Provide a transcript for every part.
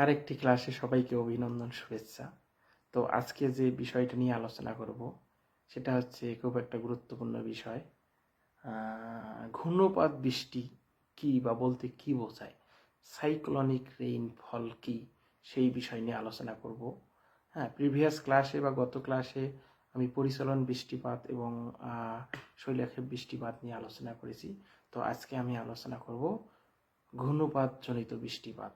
আরেকটি ক্লাসে সবাইকে অভিনন্দন, শুভেচ্ছা। তো আজকে যে বিষয়টা নিয়ে আলোচনা করব সেটা হচ্ছে খুব একটা গুরুত্বপূর্ণ বিষয়। ঘূর্ণপাত বৃষ্টি কি বা বলতে কি বোঝায়, সাইক্লোনিক রেইনফল কি, সেই বিষয় নিয়ে আলোচনা করব। প্রিভিয়াস ক্লাসে বা গত ক্লাসে আমি পরিচলন বৃষ্টিপাত এবং শৈলাক্ষেপ বৃষ্টিপাত নিয়ে আলোচনা করেছি। তো আজকে আমি আলোচনা করব ঘূর্ণপাত জনিত বৃষ্টিপাত।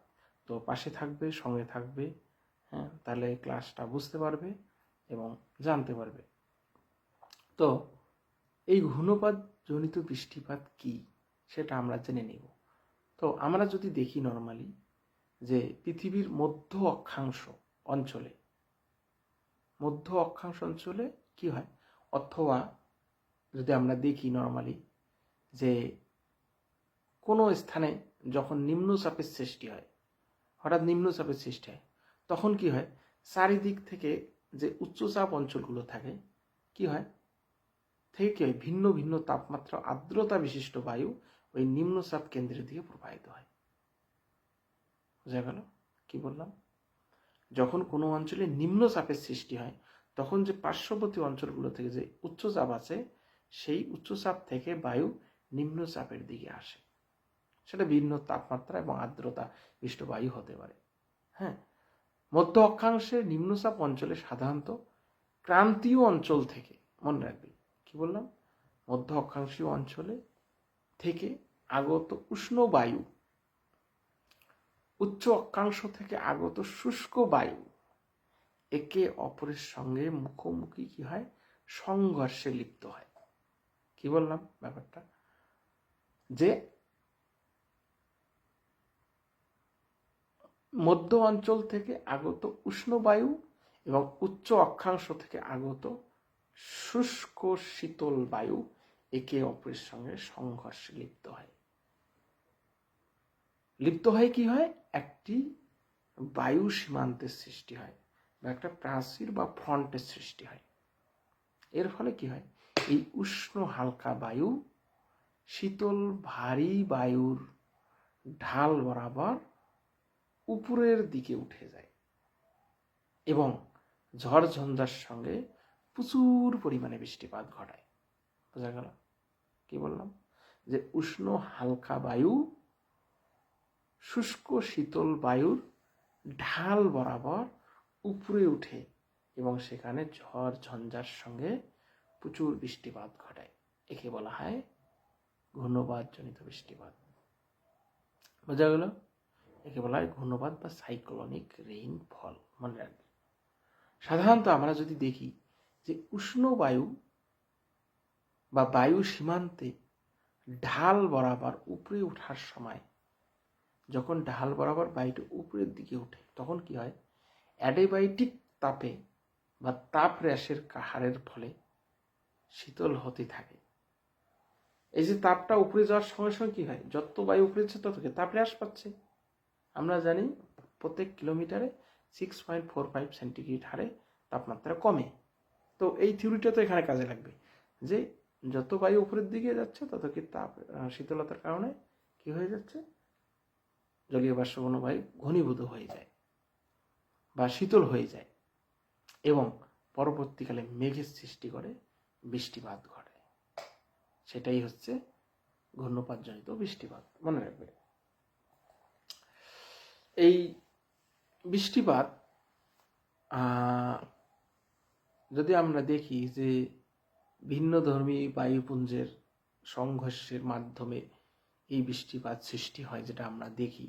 তো পাশে থাকবে, সঙ্গে থাকবে, তাহলে ক্লাসটা বুঝতে পারবে এবং জানতে পারবে। তো এই ঘূর্ণপাত জনিত বৃষ্টিপাত কি সেটা আমরা জেনে নেব। তো আমরা যদি দেখি নর্মালি যে পৃথিবীর মধ্য অক্ষাংশ অঞ্চলে কি হয়, অথবা যদি আমরা দেখি নর্মালি যে কোনো স্থানে যখন নিম্নচাপের সৃষ্টি হয়, হঠাৎ নিম্নচাপের সৃষ্টি হয়, তখন কি হয়, চারিদিক থেকে যে উচ্চচাপ অঞ্চলগুলো থাকে কি হয়, ভিন্ন ভিন্ন তাপমাত্রা আর্দ্রতা বিশিষ্ট বায়ু ওই নিম্নচাপ কেন্দ্রের দিকে প্রবাহিত হয়। বোঝা গেল কি বললাম? যখন কোনো অঞ্চলে নিম্নচাপের সৃষ্টি হয় তখন যে পার্শ্ববর্তী অঞ্চলগুলো থেকে যে উচ্চচাপ আছে সেই উচ্চচাপ থেকে বায়ু নিম্নচাপের দিকে আসে। সেটা ভিন্ন তাপমাত্রা এবং আর্দ্রতা বিশিষ্ট বায়ু হতে পারে। মধ্য অক্ষাংশের নিম্নচাপ অঞ্চলে সাধারণত ক্রান্তীয় অঞ্চল থেকে, মনে রাখবে কি বললাম, মধ্য অক্ষাংশীয় অঞ্চলে থেকে আগত উষ্ণ বায়ু, উচ্চ অক্ষাংশ থেকে আগত শুষ্ক বায়ু একে অপরের সঙ্গে মুখোমুখি কি হয়, সংঘর্ষে লিপ্ত হয়। কি বললাম ব্যাপারটা, যে মধ্য অঞ্চল থেকে আগত উষ্ণ বায়ু এবং উচ্চ অক্ষাংশ থেকে আগত শুষ্ক শীতল বায়ু একে অপরের সঙ্গে সংঘর্ষে লিপ্ত হয় কি হয়, একটি বায়ু সীমান্তের সৃষ্টি হয় বা একটা প্রাচীর বা ফ্রন্টের সৃষ্টি হয়। এর ফলে কি হয়, এই উষ্ণ হালকা বায়ু শীতল ভারী বায়ুর ঢাল বরাবর উপরের দিকে উঠে যায় এবং ঝড় ঝঞ্ঝার সঙ্গে প্রচুর পরিমাণে বৃষ্টিপাত ঘটায়। বোঝা গেল কি বললাম, যে উষ্ণ হালকা বায়ু শুষ্ক শীতল বায়ুর ঢাল বরাবর উপরে উঠে এবং সেখানে ঝড় ঝঞ্ঝার সঙ্গে প্রচুর বৃষ্টিপাত ঘটায়। একে বলা হয় ঘূর্ণপাত জনিত বৃষ্টিপাত। বোঝা গেল? একে বলা হয় ঘূর্ণপাত বা সাইক্লোনিক রেইনফল। মনে রাখবে, সাধারণত আমরা যদি দেখি যে উষ্ণ বায়ু বা বায়ু সীমান্তে ঢাল বরাবর উপরে ওঠার সময়, যখন ঢাল বরাবর বায়ুটা উপরের দিকে ওঠে তখন কি হয়, অ্যাডিয়াব্যাটিক তাপে বা তাপ হ্রাসের হারের ফলে শীতল হতে থাকে। এই যে তাপটা উপরে যাওয়ার সঙ্গে সঙ্গে কি হয়, যত বায়ু উপরে যাচ্ছে তত তাপ হ্রাস পাচ্ছে। আমরা জানি প্রত্যেক কিলোমিটারে 6.45 সেন্টিগ্রেড হারে তাপমাত্রা কমে। তো এই থিওরিটা তো এখানে কাজে লাগবে, যে যত বায়ু উপরের দিকে যাচ্ছে তত কি তাপ শীতলতার কারণে কি হয়ে যাচ্ছে, জলীয় বাষ্পঘন বায়ু ঘনীভূত হয়ে যায় বা শীতল হয়ে যায় এবং পরবর্তীকালে মেঘের সৃষ্টি করে বৃষ্টিপাত ঘটে। সেটাই হচ্ছে ঘূর্ণপাতজনিত বৃষ্টিপাত। মনে রাখবে, এই বৃষ্টিপাত যদি আমরা দেখি যে ভিন্ন ধর্মী বায়ুপুঞ্জের সংঘর্ষের মাধ্যমে এই বৃষ্টিপাত সৃষ্টি হয়, যেটা আমরা দেখি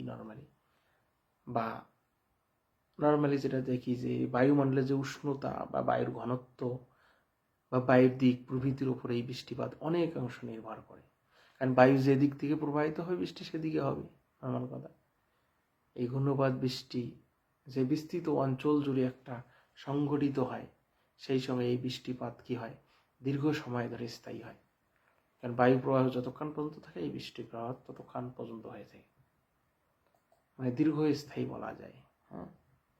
নর্মালি যেটা দেখি যে বায়ুমণ্ডলের যে উষ্ণতা বা বায়ুর ঘনত্ব বা বায়ুর দিক প্রভৃতির উপরে এই বৃষ্টিপাত অনেক অংশ নির্ভর করে। কারণ বায়ু যে দিক থেকে প্রবাহিত হয় বৃষ্টি সেদিকে হবে, নর্মাল কথা। এই ঘূর্ণপাত বৃষ্টি যে বিস্তৃত অঞ্চল জুড়ে একটা সংঘটিত হয়, সেই সময় এই বৃষ্টিপাত কি হয়, দীর্ঘ সময় ধরে স্থায়ী হয়। কারণ বায়ু প্রবাহ যতক্ষণ পর্যন্ত থাকে এই বৃষ্টি প্রবাহ ততক্ষণ পর্যন্ত হয়ে থাকে, মানে দীর্ঘস্থায়ী বলা যায়।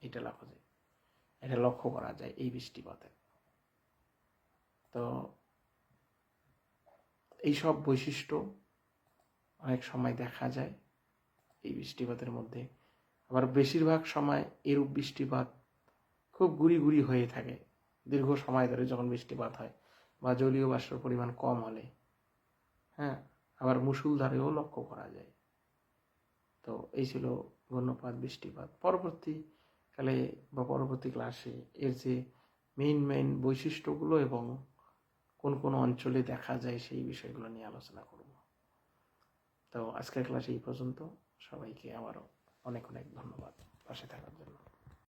এটা লক্ষ্য করা যায় এই বৃষ্টিপাতে। তো এইসব বৈশিষ্ট্য অনেক সময় দেখা যায় এই বৃষ্টিপাতের মধ্যে। আবার বেশিরভাগ সময় এরূপ বৃষ্টিপাত খুব গুড়ি গুড়ি হয়ে থাকে দীর্ঘ সময় ধরে যখন বৃষ্টিপাত হয়, বা জলীয় বাষ্পের পরিমাণ কম হলে। হ্যাঁ, আবার মুষলধারেও লক্ষ্য করা যায়। তো এই ছিল ঘূর্ণপাত, বৃষ্টিপাত। পরবর্তীকালে বা পরবর্তী ক্লাসে এর যে মেইন বৈশিষ্ট্যগুলো এবং কোন কোন অঞ্চলে দেখা যায় সেই বিষয়গুলো নিয়ে আলোচনা করব। তো আজকের ক্লাসে এই পর্যন্ত। সবাইকে আবারও অনেক অনেক ধন্যবাদ পাশে থাকার জন্য।